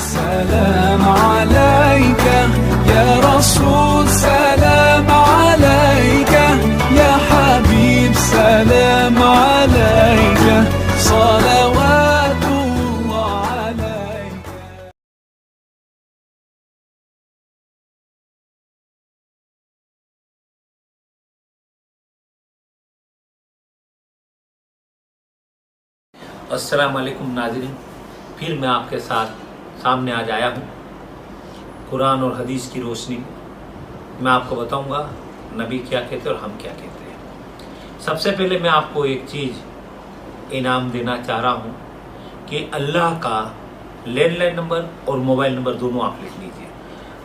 सलाम अलैका या रसूल सलाम अलैका या हबीब सलाम अलैका सलावतुल्लाह अलैका। अस्सलाम वालेकुम नाज़रीन, फिर मैं आपके साथ सामने आज आया हूँ। कुरान और हदीस की रोशनी मैं आपको बताऊँगा नबी क्या कहते हैं और हम क्या कहते हैं। सबसे पहले मैं आपको एक चीज़ इनाम देना चाह रहा हूँ कि अल्लाह का लैंडलाइन नंबर और मोबाइल नंबर दोनों आप लिख लीजिए।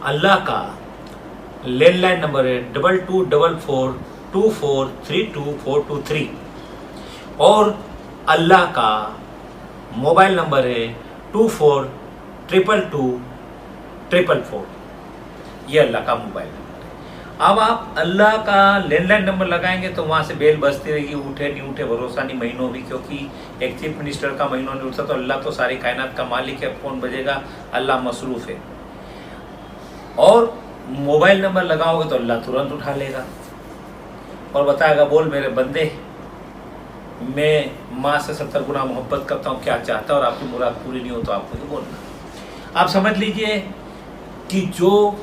अल्लाह का लैंडलाइन नंबर है 224424322423 और अल्लाह का मोबाइल नंबर है 24222444। ये अल्लाह का मोबाइल नंबर है। अब आप अल्लाह का लैंडलाइन नंबर लगाएंगे तो वहाँ से बेल बजती रहेगी, उठे नहीं उठे भरोसा नहीं महीनों भी, क्योंकि एक चीफ मिनिस्टर का महीनों नहीं उठता तो अल्लाह तो सारी कायनात का मालिक है, फ़ोन बजेगा, अल्लाह मसरूफ़ है। और मोबाइल नंबर लगाओगे तो अल्लाह तुरंत उठा लेगा और बताएगा बोल मेरे बंदे, मैं माँ से 70 गुना मोहब्बत करता हूँ, क्या चाहता है और आपकी मुराद पूरी नहीं हो तो आपको ये बोलना। आप समझ लीजिए कि जो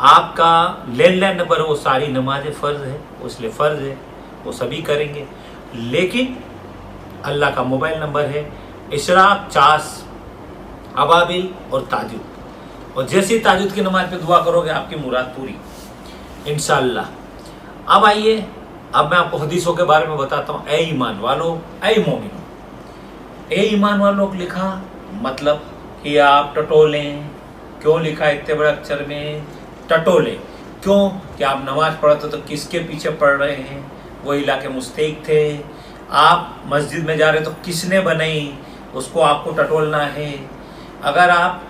आपका लैंडलाइन नंबर है वो सारी नमाजें फ़र्ज है, इसलिए फ़र्ज है, वो सभी करेंगे। लेकिन अल्लाह का मोबाइल नंबर है इशराक, चास, अबाबिल और ताजुद, और जैसे ताजुद की नमाज पे दुआ करोगे आपकी मुराद पूरी इंशाअल्लाह। अब आइए, अब मैं आपको हदीसों के बारे में बताता हूँ। ए ईमान वालों, ए मोमिनों, ए ईमान वालों को लिखा मतलब कि आप टटोलें। क्यों लिखा इतने बड़े अक्षर में टटोलें? क्यों कि आप नमाज पढ़ते तो किसके पीछे पढ़ रहे हैं? वो इलाके मुस्तैक थे। आप मस्जिद में जा रहे तो किसने बनाई, उसको आपको टटोलना है। अगर आप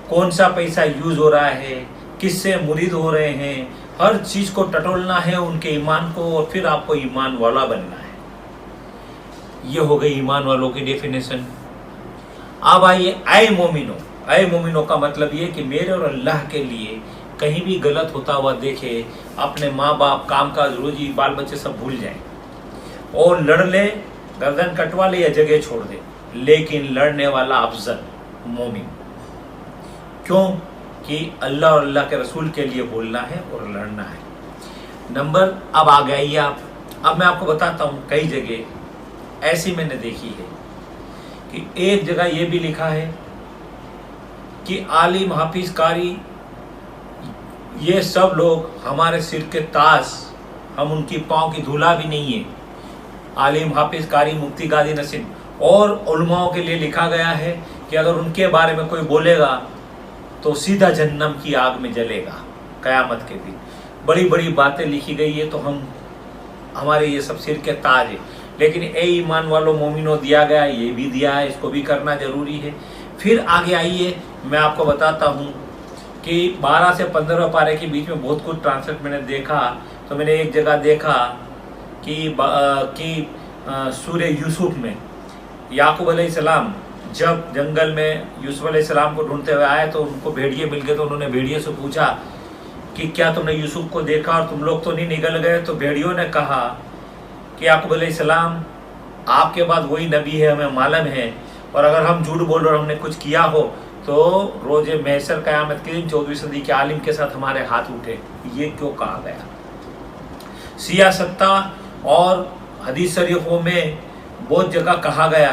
कौन सा पैसा यूज़ हो रहा है, किससे मुरीद हो रहे हैं, हर चीज़ को टटोलना है उनके ईमान को, और फिर आपको ईमान वाला बनना है। ये हो गई ईमान वालों की डेफिनेशन। अब आइए ऐ मोमिनो। ऐ मोमिनो का मतलब ये कि मेरे और अल्लाह के लिए कहीं भी गलत होता हुआ देखे, अपने माँ बाप, काम काज, रोजी, बाल बच्चे सब भूल जाए और लड़ ले, गर्दन कटवा ले या जगह छोड़ दे, लेकिन लड़ने वाला अफजल मोमिन। क्यों कि अल्लाह और अल्लाह के रसूल के लिए बोलना है और लड़ना है। नंबर अब आ गई आप। अब मैं आपको बताता हूँ कई जगह ऐसी मैंने देखी है कि एक जगह ये भी लिखा है कि आलिम, हाफिज, कारी, ये सब लोग हमारे सिर के ताज, हम उनकी पाँव की धूला भी नहीं है। आलिम, हाफिज, कारी, मुफ्ती, गाजी, नसीम और उलमाओं के लिए लिखा गया है कि अगर उनके बारे में कोई बोलेगा तो सीधा जहन्नम की आग में जलेगा क़यामत के दिन। बड़ी बड़ी बातें लिखी गई है, तो हमारे ये सब सिर के ताज है। लेकिन ए ईमान वालों मोमिनो दिया गया, ये भी दिया है, इसको भी करना जरूरी है। फिर आगे आइए, मैं आपको बताता हूँ कि 12 से 15 पारे के बीच में बहुत कुछ ट्रांसलेट मैंने देखा। तो मैंने एक जगह देखा कि सूरह यूसुफ में याकूब अलैहिस्सलाम जब जंगल में यूसुफ अलैहिस्सलाम को ढूंढते हुए आए तो उनको भेड़िए मिल गए। तो उन्होंने भेड़िए से पूछा कि क्या तुमने यूसुफ को देखा और तुम लोग तो नहीं निकल गए? तो भेड़ियों ने कहा कि याकूब अलैहिस्सलाम आपके बाद वही नबी है, हमें मालूम है, और अगर हम झूठ बोल रहे और हमने कुछ किया हो तो रोज़े महशर क़यामत के दिन 14वीं सदी के आलिम के साथ हमारे हाथ उठे। ये क्यों कहा गया? सियासत्ता और हदीस शरीफों में बहुत जगह कहा गया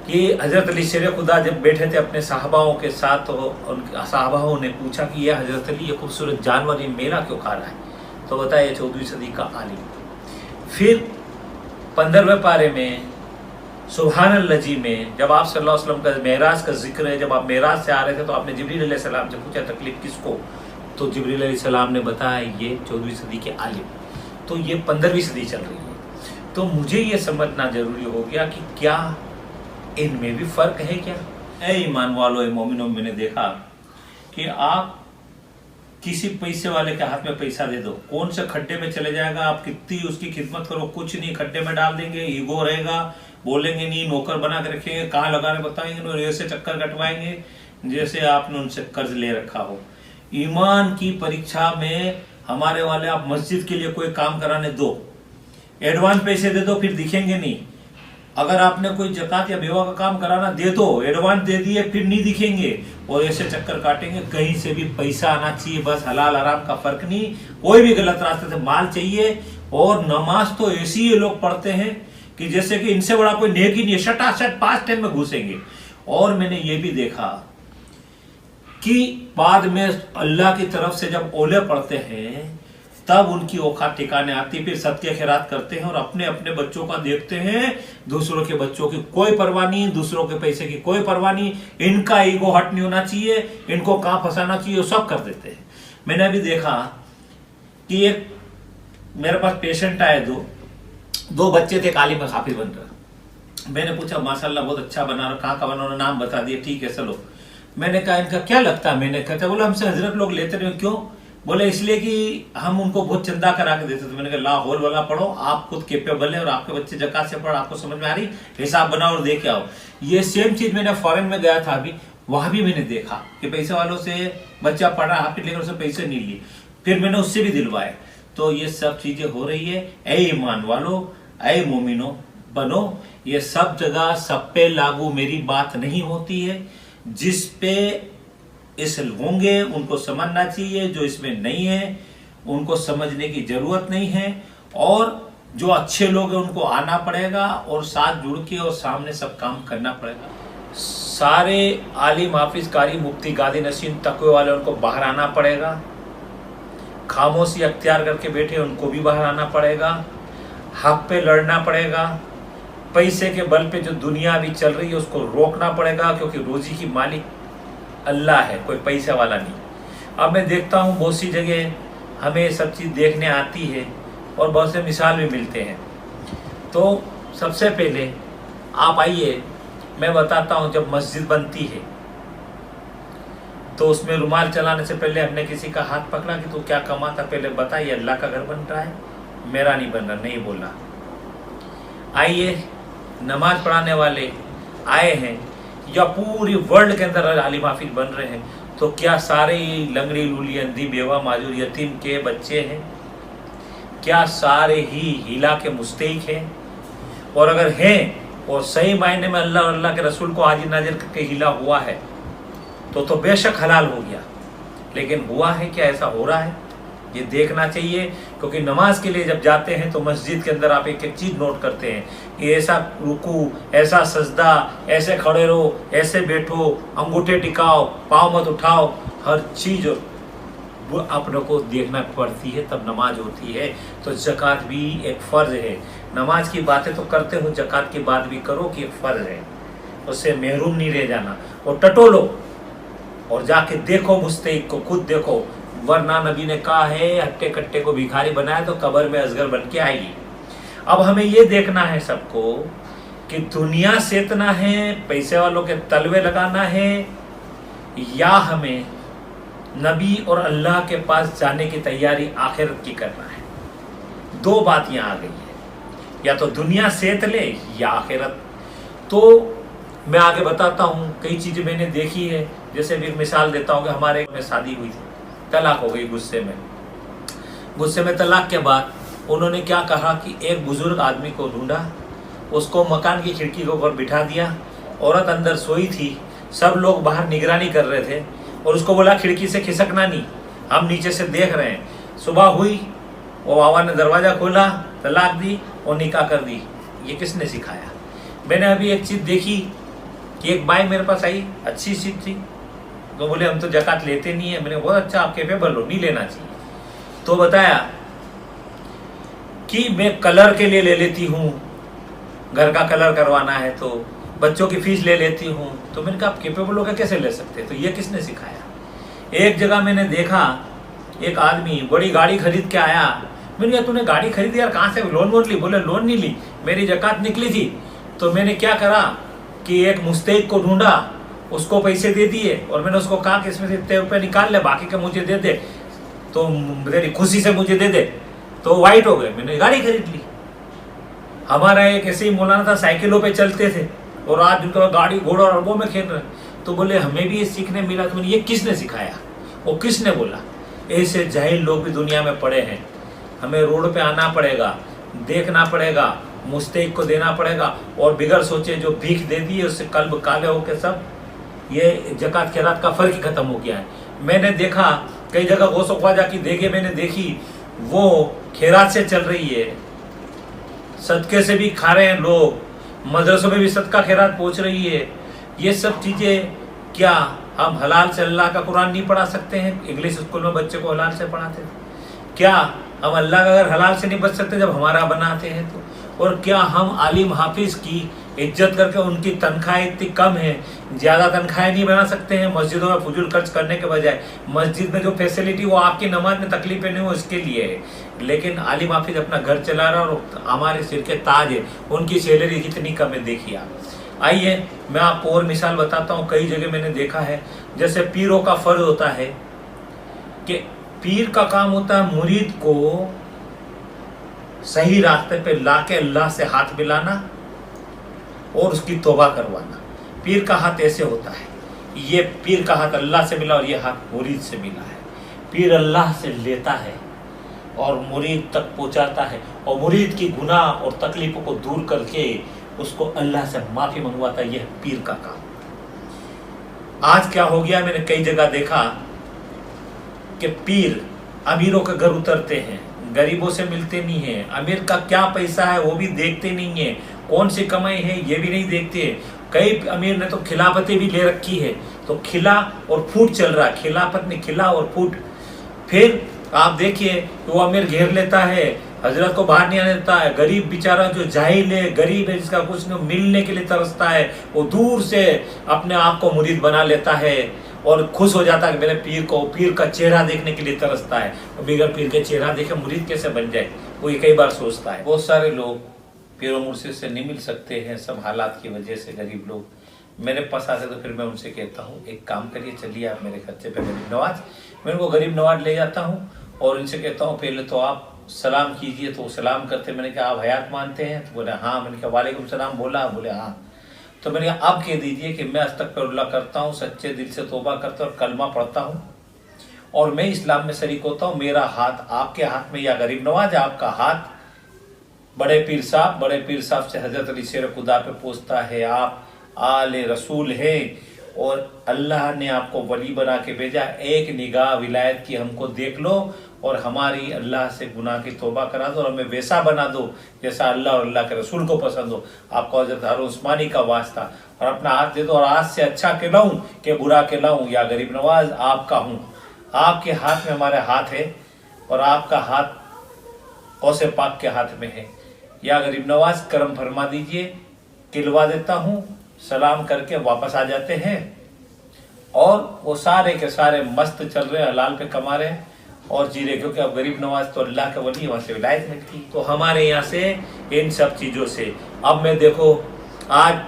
कि हज़रत अली शेर खुदा जब बैठे थे अपने साहबाओं के साथ, तो उन साहबाओं ने पूछा कि यह हज़रत अली, ये खूबसूरत जानवर ये मेरा क्यों खा रहा है? तो बताया ये 14वीं सदी का आलिम। फिर 15वें पारे में सुभान अल्लाह जी में जब आप सल्लल्लाहु अलैहि वसल्लम का मेराज का जिक्र है, जब आप मेराज से आ रहे थे तो आपने जिब्रील अलैहिस्सलाम से पूछा तकलीफ किसको? तो जिब्रील अलैहिस्सलाम ने बताया ये 14वीं सदी के आलिम। तो ये 15वीं सदी चल रही है। तो मुझे ये समझना जरूरी हो गया कि क्या इनमें भी फ़र्क है क्या? ऐ ईमान वालों, मोमिनों, मैंने देखा कि आप किसी पैसे वाले के हाथ में पैसा दे दो, कौन से खड्डे में चले जाएगा, आप कितनी उसकी खिदमत करो, कुछ नहीं, खड्डे में डाल देंगे, ईगो रहेगा, बोलेंगे नहीं, नौकर बना के रखेंगे, कहाँ लगाने बताएंगे, और ऐसे चक्कर कटवाएंगे जैसे आपने उनसे कर्ज ले रखा हो। ईमान की परीक्षा में हमारे वाले, आप मस्जिद के लिए कोई काम कराने दो, एडवांस पैसे दे दो, फिर दिखेंगे नहीं। अगर आपने कोई जकात या बेवा का काम कराना दे दो, एडवांस दे दिए, फिर नहीं दिखेंगे और ऐसे चक्कर काटेंगे। कहीं से भी पैसा आना चाहिए, बस हलाल हराम का फर्क नहीं, कोई भी गलत रास्ते से माल चाहिए। और नमाज तो ऐसी ये लोग पढ़ते हैं कि जैसे कि इनसे बड़ा कोई नेक ही नहीं है, शटाशट 5 टाइम में घुसेंगे। और मैंने ये भी देखा कि बाद में अल्लाह की तरफ से जब ओले पड़ते हैं तब उनकी औकात ठिकाने आती, फिर सत्य खैरात करते हैं और अपने अपने बच्चों का देखते हैं, दूसरों के बच्चों की कोई परवाह नहीं, दूसरों के पैसे की कोई परवाह नहीं, इनका ईगो हट नहीं होना चाहिए, इनको कहां फंसाना चाहिए, वो सब कर देते हैं। मैंने अभी देखा कि एक मेरे पास पेशेंट आए, दो बच्चे थे, काली में हाफिज बन रहा। मैंने पूछा माशाल्लाह बहुत अच्छा बना रहा, कहाँ का बना रहा, नाम बता दिया, ठीक है चलो। मैंने कहा इनका क्या लगता है, मैंने कहा बोला हमसे हजरत लोग लेते रहे। क्यों? बोले इसलिए कि हम उनको बहुत चंदा करा के देते थे। मैंने कहा लाहौर वाला पढ़ो, आप खुद केपेबल है और आपके बच्चे जकात से पढ़ो, आपको समझ में आ रही, हिसाब बनाओ और दे के आओ। ये सेम चीज मैंने फॉरेन में गया था अभी, वहां भी मैंने देखा कि पैसे वालों से बच्चा पढ़ा हाफिज, लेकर उससे पैसे नहीं लिए, फिर मैंने उससे भी दिलवाए। तो ये सब चीजें हो रही है। ऐ ईमान वालों, ऐ मोमिनो बनो, ये सब जगह सब पे लागू मेरी बात नहीं होती है। जिस पे इस होंगे उनको समझना चाहिए, जो इसमें नहीं है उनको समझने की जरूरत नहीं है। और जो अच्छे लोग हैं उनको आना पड़ेगा और साथ जुड़ के और सामने सब काम करना पड़ेगा। सारे आलिम, हाफिज, कारी, मुफ्ती, गादी नशीन, तकवे वाले उनको बाहर आना पड़ेगा। खामोशी अख्तियार करके बैठे उनको भी बाहर आना पड़ेगा। हक पे लड़ना पड़ेगा। पैसे के बल पे जो दुनिया अभी चल रही है उसको रोकना पड़ेगा, क्योंकि रोजी की मालिक अल्लाह है, कोई पैसे वाला नहीं। अब मैं देखता हूँ बहुत सी जगह हमें सब चीज़ देखने आती है और बहुत से मिसाल भी मिलते हैं। तो सबसे पहले आप आइए, मैं बताता हूँ, जब मस्जिद बनती है तो उसमें रुमाल चलाने से पहले हमने किसी का हाथ पकड़ा कि तू क्या कमाता, पहले बता, ये अल्लाह का घर बन रहा है, मेरा नहीं बन रहा, नहीं बोला। आइए, नमाज पढ़ाने वाले आए हैं या पूरी वर्ल्ड के अंदर आलिम हाफिज बन रहे हैं, तो क्या सारे लंगड़ी, लूली, अंधी, बेवा, माजूर, यतीम के बच्चे हैं? क्या सारे ही हिला के मुस्तहिक हैं? और अगर हैं और सही मायने में अल्लाह और अल्लाह के रसूल को हाजिर नाजिर करके हिला हुआ है तो बेशक हलाल हो गया। लेकिन हुआ है क्या, ऐसा हो रहा है, ये देखना चाहिए। क्योंकि नमाज के लिए जब जाते हैं तो मस्जिद के अंदर आप एक एक चीज नोट करते हैं कि ऐसा रुकू, ऐसा सजदा, ऐसे खड़े रहो, ऐसे बैठो, अंगूठे टिकाओ, पाँव मत उठाओ, हर चीज वो अपने को देखना पड़ती है, तब नमाज होती है। तो ज़कात भी एक फ़र्ज है। नमाज की बातें तो करते हो, ज़कात की बात भी करो कि एक फ़र्ज है, उससे महरूम नहीं रह जाना। और टटोलो और जाके देखो, मुस्तहिक को खुद देखो, वरना नबी ने कहा है हट्टे कट्टे को भिखारी बनाया तो कब्र में अजगर बन के आएगी। अब हमें ये देखना है सबको कि दुनिया सेतना है, पैसे वालों के तलवे लगाना है, या हमें नबी और अल्लाह के पास जाने की तैयारी आखिरत की करना है। दो बात यहाँ आ गई है, या तो दुनिया सेत ले या आखिरत। तो मैं आगे बताता हूँ, कई चीज़ें मैंने देखी है। जैसे भी मिसाल देता हूँ कि हमारे में शादी हुई थी, तलाक हो गई गुस्से में तलाक के बाद उन्होंने क्या कहा कि एक बुजुर्ग आदमी को ढूंढा, उसको मकान की खिड़की के ऊपर बिठा दिया, औरत अंदर सोई थी, सब लोग बाहर निगरानी कर रहे थे, और उसको बोला खिड़की से खिसकना नहीं, हम नीचे से देख रहे हैं। सुबह हुई, वो बाबा ने दरवाज़ा खोला, तलाक दी और निकाह कर दी। ये किसने सिखाया? मैंने अभी एक चीज़ देखी कि एक बाई मेरे पास आई, अच्छी चीज़ थी, तो बोले हम तो ज़कात लेते नहीं है। मैंने बहुत अच्छा, आप कैपेबल हो, नहीं लेना चाहिए। तो बताया कि मैं कलर के लिए ले लेती हूँ, घर का कलर करवाना है तो बच्चों की फीस ले लेती हूँ। तो मैंने कहा आप कैपेबल होकर कैसे ले सकते? तो ये किसने सिखाया? एक जगह मैंने देखा, एक आदमी बड़ी गाड़ी खरीद के आया। मैंने कहा तूने गाड़ी खरीदी यार, कहाँ से, लोन वोन ली? बोले लोन नहीं ली, मेरी ज़कात निकली थी। तो मैंने क्या करा कि एक मुस्तहिक को ढूंढा, उसको पैसे दे दिए, और मैंने उसको कहा कि इसमें से इतने रुपये निकाल ले, बाकी का मुझे दे दे, तो मेरी खुशी से मुझे दे दे। तो वाइट हो गए, मैंने गाड़ी खरीद ली। हमारा एक ऐसे ही मौलाना था, साइकिलों पे चलते थे और आज उनका गाड़ी घोड़ा और वो में खेल रहे। तो बोले हमें भी ये सीखने मिला। तो ये किसने सिखाया, वो किसने बोला? ऐसे जाहिल लोग भी दुनिया में पड़े हैं। हमें रोड पे आना पड़ेगा, देखना पड़ेगा, मुस्तैक को देना पड़ेगा, और बिगड़ सोचे जो भीख दे दी है उससे कल्ब काले होके सब ये जकात खैरात का फर्क ही खत्म हो गया है। मैंने देखा कई जगह गौसो ख्वाजा की देगे मैंने देखी, वो खैरात से चल रही है, सदके से भी खा रहे हैं लोग, मदरसों में भी सदका खैरात पहुंच रही है। ये सब चीजें क्या हम हलाल से अल्लाह का कुरान नहीं पढ़ा सकते हैं? इंग्लिश स्कूल में बच्चे को हलाल से पढ़ाते थे। क्या हम अल्लाह का अगर हलाल से नहीं बच सकते जब हमारा बनाते हैं तो? और क्या हम आलिम हाफिज की इज्जत करके उनकी तनख्वाहें इतनी कम है, ज़्यादा तनख्वाहें नहीं बना सकते हैं मस्जिदों में फजूल खर्च करने के बजाय? मस्जिद में जो फैसिलिटी वो आपकी नमाज में तकलीफें नहीं हो इसके लिए है, लेकिन आलिम हाफिज अपना घर चला रहा है और हमारे सिर के ताज है, उनकी सैलरी कितनी कम है देखिए आप। आइए मैं आपको और मिसाल बताता हूँ। कई जगह मैंने देखा है, जैसे पीरों का फर्ज होता है कि पीर का काम होता है मुरीद को सही रास्ते पे लाके अल्लाह से हाथ मिलाना और उसकी तौबा करवाना। पीर का हाथ ऐसे होता है, ये पीर का हाथ अल्लाह से मिला और ये हाथ मुरीद से मिला है। पीर अल्लाह से लेता है और मुरीद तक पहुंचाता है, और मुरीद की गुनाह और तकलीफों को दूर करके उसको अल्लाह से माफी मंगवाता है। यह पीर का काम। आज क्या हो गया, मैंने कई जगह देखा कि पीर अमीरों के घर उतरते हैं, गरीबों से मिलते नहीं है, अमीर का क्या पैसा है वो भी देखते नहीं है, कौन सी कमाई है ये भी नहीं देखते। कई अमीर ने तो खिलाफतें भी ले रखी है, तो खिला और फूट चल रहा है, खिलाफत में खिला और फूट। फिर आप देखिए वो अमीर घेर लेता है, हजरत को बाहर नहीं आने देता है। गरीब बेचारा जो जाहिल है, गरीब है, जिसका कुछ नहीं, मिलने के लिए तरसता है, वो दूर से अपने आप को मुरीद बना लेता है और खुश हो जाता है कि मेरे पीर का चेहरा देखने के लिए तरसता है। और बिगर पीर के चेहरा देखे मुरीद कैसे बन जाए, वो ये कई बार सोचता है। बहुत सारे लोग पीर और मुर्शिद से नहीं मिल सकते हैं, सब हालात की वजह से। गरीब लोग मेरे पास आते तो फिर मैं उनसे कहता हूँ एक काम करिए, चलिए आप मेरे खर्चे पे गरीब नवाज, मैं उनको गरीब नवाज ले जाता हूँ और इनसे कहता हूँ पहले तो आप सलाम कीजिए। तो सलाम करते, मैंने कहा आप हयात मानते हैं? तो बोले हाँ। मैंने कहा वालेकुम सलाम बोला? बोले हाँ। तो मैंने कहा आप कह दीजिए कि मैं अस्तगफिरुल्लाह करता हूँ, सच्चे दिल से तौबा करता हूँ और कलमा पढ़ता हूँ और मैं इस्लाम में शरीक होता हूँ। मेरा हाथ आपके हाथ में, या गरीब नवाज आपका हाथ बड़े पीर साहब से हजरत अली शेर खुदा पे पहुँचता है। आप आले रसूल है और अल्लाह ने आपको वली बना के भेजा। एक निगाह विलायत की हमको देख लो और हमारी अल्लाह से गुनाह की तौबा करा दो और हमें वैसा बना दो जैसा अल्लाह और अल्लाह के रसूल को पसंद हो। आपको हजरत हारून उस्मानी का वास्ता, और अपना हाथ दे दो और आज से अच्छा कहलाऊं कि बुरा कहलाऊं। या गरीब नवाज आपका हूँ, आपके हाथ में हमारे हाथ है और आपका हाथ कौसे पाक के हाथ में है। या गरीब नवाज करम फरमा दीजिए, किलवा देता हूँ। सलाम करके वापस आ जाते हैं और वो सारे के सारे मस्त चल रहे, हलाल पे कमा रहे और जी रहे, क्योंकि अब गरीब नवाज तो अल्लाह के वली, वहां से विलायत मिलती। तो हमारे यहाँ से इन सब चीज़ों से अब मैं देखो आज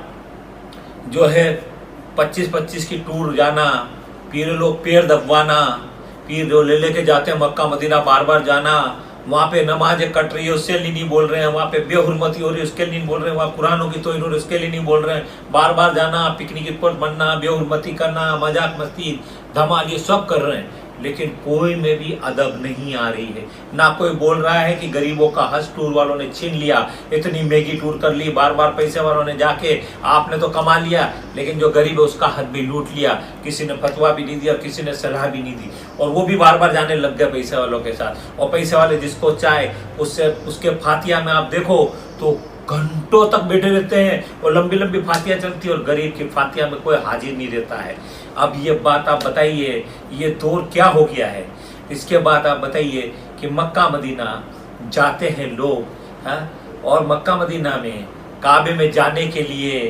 जो है 25-25 की टूर जाना, पीर लोग पैर दबवाना, पीर जो ले लेके जाते हैं मक्का मदीना बार बार जाना, वहाँ पे नमाजें कट रही है उसके लिए नहीं बोल रहे हैं, वहाँ पे बेहुरमती हो रही है उसके लिए नहीं बोल रहे हैं, वहाँ कुरान होगी तो इन्होंने उसके लिए नहीं बोल रहे हैं। बार बार जाना, पिकनिक स्पॉट बनना, बेहुरमती करना, मजाक मस्ती धमाल ये सब कर रहे हैं, लेकिन कोई में भी अदब नहीं आ रही है। ना कोई बोल रहा है कि गरीबों का हज टूर वालों ने छीन लिया, इतनी महंगी टूर कर ली, बार बार पैसे वालों ने जाके आपने तो कमा लिया, लेकिन जो गरीब है उसका हद भी लूट लिया। किसी ने फतवा भी नहीं दिया, किसी ने सलाह भी नहीं दी, और वो भी बार बार जाने लग गए पैसे वालों के साथ। और पैसे वाले जिसको चाहे उससे उसके फातिया में आप देखो तो घंटों तक बैठे रहते हैं और लंबी लंबी फातिया चलती है, और गरीब की फातिया में कोई हाजिर नहीं रहता है। अब ये बात आप बताइए, ये दौर क्या हो गया है? इसके बाद आप बताइए कि मक्का मदीना जाते हैं लोग, हाँ, और मक्का मदीना में काबे में जाने के लिए,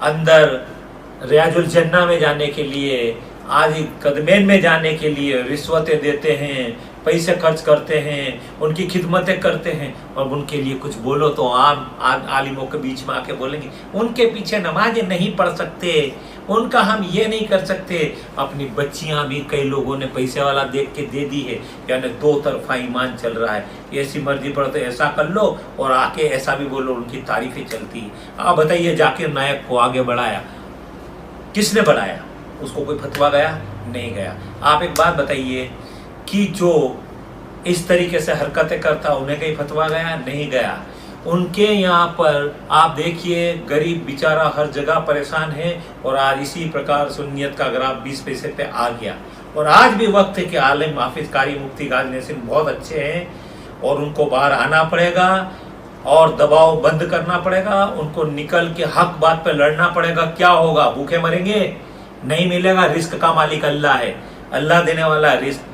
अंदर रियाजुल जन्ना में जाने के लिए, आदि कदमैन में जाने के लिए रिश्वतें देते हैं, पैसे खर्च करते हैं, उनकी खिदमतें करते हैं, और उनके लिए कुछ बोलो तो आम आलिमों के बीच में आके बोलेंगे उनके पीछे नमाजें नहीं पढ़ सकते, उनका हम ये नहीं कर सकते। अपनी बच्चियां भी कई लोगों ने पैसे वाला देख के दे दी है, यानी दो तरफा ईमान चल रहा है, ऐसी मर्जी पर तो ऐसा कर लो और आके ऐसा भी बोलो, उनकी तारीफें चलती है। आप बताइए, जाकिर नायक को आगे बढ़ाया किसने बढ़ाया? उसको कोई फतवा गया? नहीं गया। आप एक बात बताइए कि जो इस तरीके से हरकतें करता उन्हें कहीं फतवा गया? नहीं गया। उनके यहाँ पर आप देखिए, गरीब बेचारा हर जगह परेशान है, और आज इसी प्रकार सुन्नियत का ग्राफ 20 पैसे पे आ गया। और आज भी वक्त है कि आलिम हाफिज कारी मुफ्ती गाजी नसीम बहुत अच्छे हैं, और उनको बाहर आना पड़ेगा और दबाव बंद करना पड़ेगा, उनको निकल के हक बात पे लड़ना पड़ेगा। क्या होगा? भूखे मरेंगे? नहीं मिलेगा। रिस्क का मालिक अल्लाह है, अल्लाह देने वाला है रिस्क,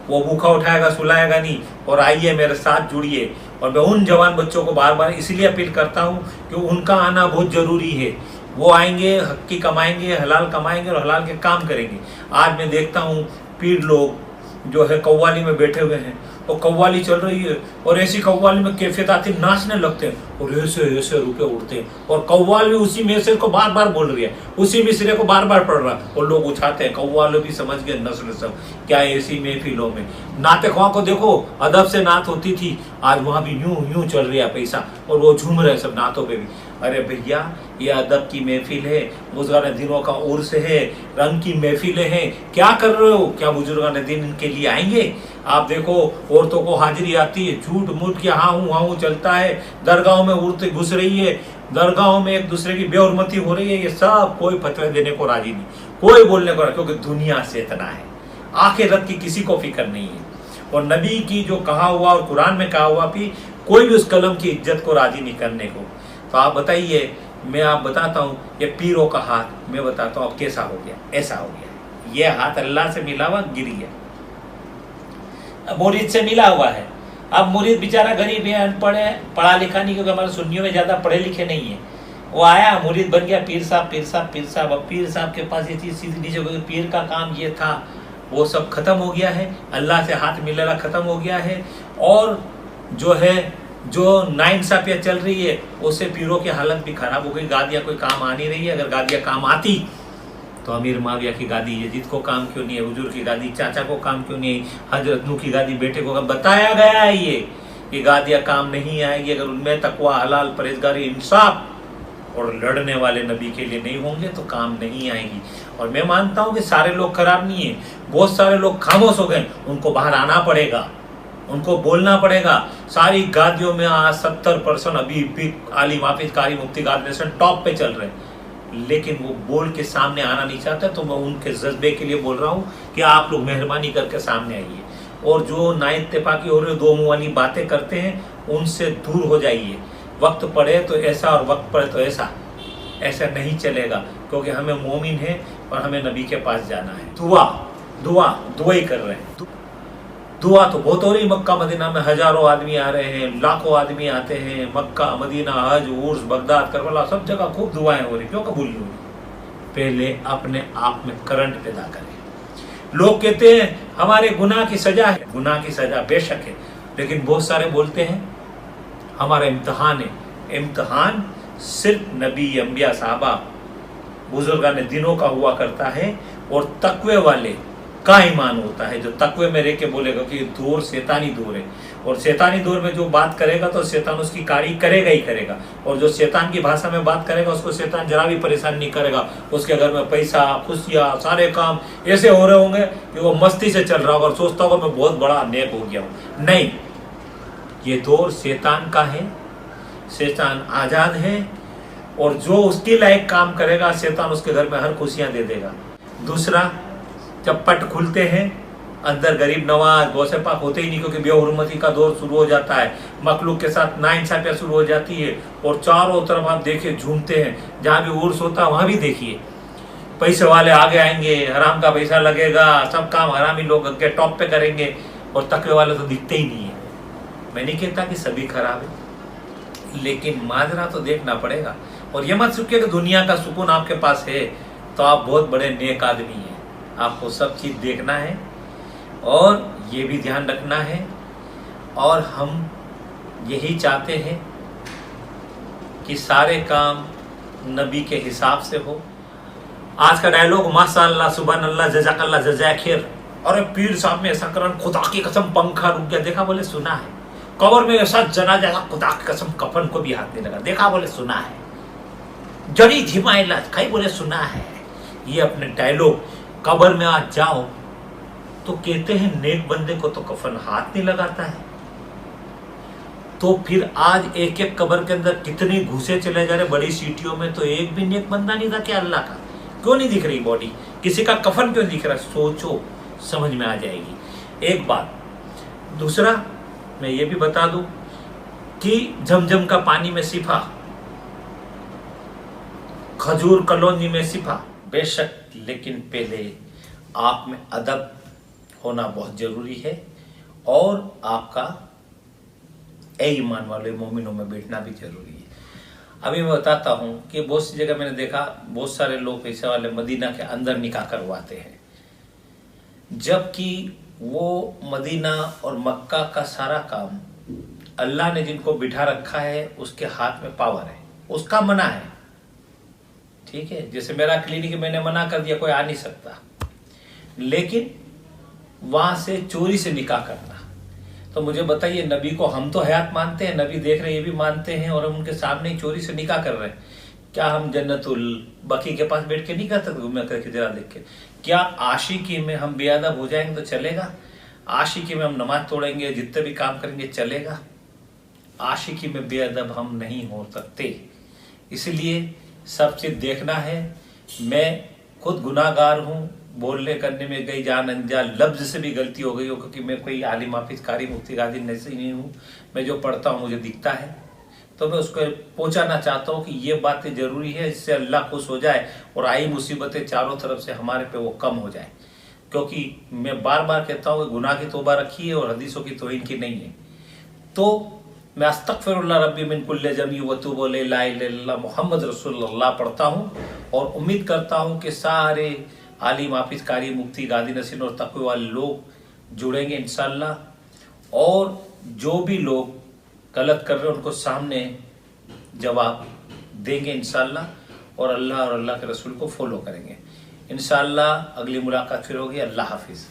वो भूखा उठाएगा सुलाएगा नहीं। और आइए मेरे साथ जुड़िए। और मैं उन जवान बच्चों को बार बार इसलिए अपील करता हूँ कि उनका आना बहुत जरूरी है। वो आएंगे, हक की कमाएंगे, हलाल कमाएंगे और हलाल के काम करेंगे। आज मैं देखता हूँ पीर लोग जो है कव्वाली में बैठे हुए हैं, और कव्वाली चल रही है और ऐसी कव्वाली में कैफियत आती, नाचने लगते हैं और ऐसे ऐसे रुपए उड़ते हैं, और कव्वाल भी उसी मैसेज को बार बार बोल रही है, उसी मिसरे को बार बार पढ़ रहा है, और लोग उठाते हैं। कव्वालों भी समझ गए नस्ल सब क्या ऐसी महफिलों में। नाते ख्वाह को देखो, अदब से नात होती थी, आज वहां भी यूं यूं चल रहा है पैसा, और वो झूम रहे सब नातों पे भी। अरे भैया, ये अदब की महफिल है, बुजुर्गान दिनों का उर्स है, रंग की महफिलें हैं, क्या कर रहे हो? क्या बुजुर्गान दिन इनके लिए आएंगे? आप देखो, औरतों को हाजिरी आती है, झूठ मूठ के हाँ हूँ चलता है, दरगाहों में औरतें घुस रही है, दरगाहों में एक दूसरे की बेहुरमती हो रही है। ये सब कोई फतवे देने को राजी नहीं, कोई बोलने को, क्योंकि दुनिया से इतना है, आखिरत की किसी को फिक्र नहीं है। और नबी की जो कहा हुआ और कुरान में कहा हुआ भी, कोई भी उस कलम की इज्जत को राजी नहीं करने को। तो आप बताइए, मैं आप बताता हूँ, ये पीरों का हाथ मैं बताता हूँ अब कैसा हो गया, ऐसा हो गया। ये हाथ अल्लाह से मिला हुआ गिर गया, मुरीद से मिला हुआ है। अब मुरीद बेचारा गरीब है, अनपढ़ है, पढ़ा लिखा नहीं, क्योंकि हमारे सुन्नियों में ज्यादा पढ़े लिखे नहीं है। वो आया, मुरीद बन गया, पीर साहब पीर साहब पीर साहब। अब पीर साहब के पास ये चीज सीधी नीचे, क्योंकि पीर का काम ये था, वो सब खत्म हो गया है, अल्लाह से हाथ मिलाना खत्म हो गया है। और जो है, जो नाइंसाफियत चल रही है, उससे पीरों की हालत भी खराब हो गई। गादियाँ कोई काम आ नहीं रही है। अगर गादियाँ काम आती तो अमीर माविया की गादी यजीद को काम क्यों नहीं है, हुजूर की गादी चाचा को काम क्यों नहीं है, हजरत नूह की गादी बेटे को। बताया गया है ये कि गादियाँ काम नहीं आएगी अगर उनमें तकवा, हलाल, परहेजगारी, इंसाफ और लड़ने वाले नबी के लिए नहीं होंगे तो काम नहीं आएगी। और मैं मानता हूँ कि सारे लोग खराब नहीं है, बहुत सारे लोग खामोश हो गए, उनको बाहर आना पड़ेगा, उनको बोलना पड़ेगा। सारी गादियों में आज 70% अभी भी आलिम हाफिज कारी मुफ्ती गाजी नसीम टॉप पे चल रहे हैं, लेकिन वो बोल के सामने आना नहीं चाहता। तो मैं उनके जज्बे के लिए बोल रहा हूँ कि आप लोग मेहरबानी करके सामने आइए, और जो नाइत्तेफाकी हो रही है, दो मुंह वाली बातें करते हैं, उनसे दूर हो जाइए। वक्त पड़े तो ऐसा और वक्त पड़े तो ऐसा, ऐसा नहीं चलेगा, क्योंकि हमें मोमिन है और हमें नबी के पास जाना है। दुआ ही कर रहे हैं। दुआ तो बहुत हो रही, मक्का मदीना में हजारों आदमी आ रहे हैं, लाखों आदमी आते हैं, मक्का मदीना, हज, उर्स, बगदाद, करबला, सब जगह खूब दुआएं हो रही। क्यों कबूल नहीं हो रही? पहले अपने आप में करंट पैदा करें। लोग कहते हैं हमारे गुनाह की सजा है, गुनाह की सजा बेशक है, लेकिन बहुत सारे बोलते हैं हमारा इम्तिहान है। इम्तिहान सिर्फ नबी, अंबिया, साहबा, बुजुर्गान दिनों का हुआ करता है, और तकवे वाले का ईमान होता है, जो तकवे में रह के बोलेगा कि दौर शैतानी दौर है, और शैतानी दौर में जो बात करेगा तो शैतान उसकी कारी करेगा ही करेगा, और जो शैतान की भाषा में बात करेगा उसको शैतान जरा भी परेशान नहीं करेगा। उसके घर में पैसा, खुशियाँ, सारे काम ऐसे हो रहे होंगे कि वो मस्ती से चल रहा होगा और सोचता होगा मैं बहुत बड़ा नेक हो गया हूँ। नहीं, ये दौर शैतान का है, शैतान आजाद है, और जो उसके लायक काम करेगा शैतान उसके घर में हर खुशियाँ दे देगा। दूसरा, जब पट खुलते हैं, अंदर गरीब नवाज, गौसे पाक होते ही नहीं, क्योंकि बेहुरमती का दौर शुरू हो जाता है, मखलूक के साथ नाइंसाफियाँ शुरू हो जाती है, और चारों तरफ आप देखिए झूमते हैं। जहाँ भी उर्स होता है वहाँ भी देखिए पैसे वाले आगे आएंगे, हराम का पैसा लगेगा, सब काम हरामी लोग के टॉप पे करेंगे, और तकवे वाले तो दिखते ही नहीं है। मैं नहीं कहता कि सभी खराब है, लेकिन माजरा तो देखना पड़ेगा। और ये मत सोचिए कि दुनिया का सुकून आपके पास है तो आप बहुत बड़े नेक आदमी हैं। आपको सब चीज़ देखना है और ये भी ध्यान रखना है, और हम यही चाहते हैं कि सारे काम नबी के हिसाब से हो, आज का डायलॉग माशाअल्लाह सुभान अल्लाह जज़ाकल्लाह जज़ाक खैर। अरे पीर साहब में ऐसा करन, खुदा की कसम पंखा रुक गया, देखा बोले सुना है। कब्र में ऐसा जनाजा, खुदा की कसम कफन को भी हाथ नहीं लगा, देखा बोले सुना है। जड़ी झिमाए लाज खाई, बोले सुना है। ये अपने डायलॉग कब्र में आज जाओ तो कहते हैं नेक बंदे को तो कफन हाथ नहीं लगाता है, तो फिर आज एक एक कब्र के अंदर कितने घुसे चले जा रहे बड़ी सीटियों में, तो एक भी नेक बंदा नहीं था क्या अल्लाह का? क्यों नहीं दिख रही बॉडी, किसी का कफन क्यों दिख रहा? सोचो, समझ में आ जाएगी। एक बात। दूसरा मैं ये भी बता दूं कि झमझम का पानी में सिफा, खजूर कलौंजी में सिफा, बेशक, लेकिन पहले आप में अदब होना बहुत जरूरी है और आपका ए ईमान वाले मोमिनों में बैठना भी जरूरी है। अभी मैं बताता हूं कि बहुत सी जगह मैंने देखा, बहुत सारे लोग पैसे वाले मदीना के अंदर निकाह करवाते हैं, जबकि वो मदीना और मक्का का सारा काम अल्लाह ने जिनको बिठा रखा है उसके हाथ में पावर है, उसका मना है। ठीक है, जैसे मेरा क्लिनिक मैंने मना कर दिया, कोई आ नहीं सकता, लेकिन वहां से चोरी से निकाह करना, तो मुझे बताइए, नबी को हम तो हयात मानते हैं, नबी देख रहे ये भी मानते हैं, और हम उनके सामने ही चोरी से निकाह कर रहे हैं, क्या हम जन्नतुल बकी के पास बैठ के नहीं कर सकते घूमने करके जरा देख के? क्या आशिकी में हम बेअदब हो जाएंगे तो चलेगा? आशिकी में हम नमाज तोड़ेंगे, जितने भी काम करेंगे चलेगा? आशिकी में बेअदब हम नहीं हो सकते। इसलिए सब चीज देखना है। मैं खुद गुनाहगार हूँ, बोलने करने में गई जान अनजान लफ्ज से भी गलती हो गई हो, क्योंकि मैं कोई आलिम हाफिज कारी मुफ्ती गाजी नहीं हूँ। मैं जो पढ़ता हूँ मुझे दिखता है, तो मैं उसको पहुंचाना चाहता हूँ कि ये बातें जरूरी है, इससे अल्लाह खुश हो जाए और आई मुसीबतें चारों तरफ से हमारे पे वो कम हो जाए। क्योंकि मैं बार बार कहता हूँ गुनाह की तौबा रखी है और हदीसों की तौहीन की नहीं है। तो मैं अस्तगफिरुल्लाह रब्बी मिन कुल्लि ज़ंबी व अतूबु इलैहि, ला इलाहा इल्लल्लाह मुहम्मद रसूलुल्लाह पढ़ता हूँ और उम्मीद करता हूँ कि सारे आलिम हाफिज कारी मुफ्ती गादी नसीन और तक़वी वाले लोग जुड़ेंगे इंशाअल्लाह, और जो भी लोग गलत कर रहे हैं उनको सामने जवाब देंगे इंशाअल्लाह, और अल्लाह के रसूल को फॉलो करेंगे इंशाअल्लाह। अगली मुलाकात फिर होगी। अल्लाह हाफिज।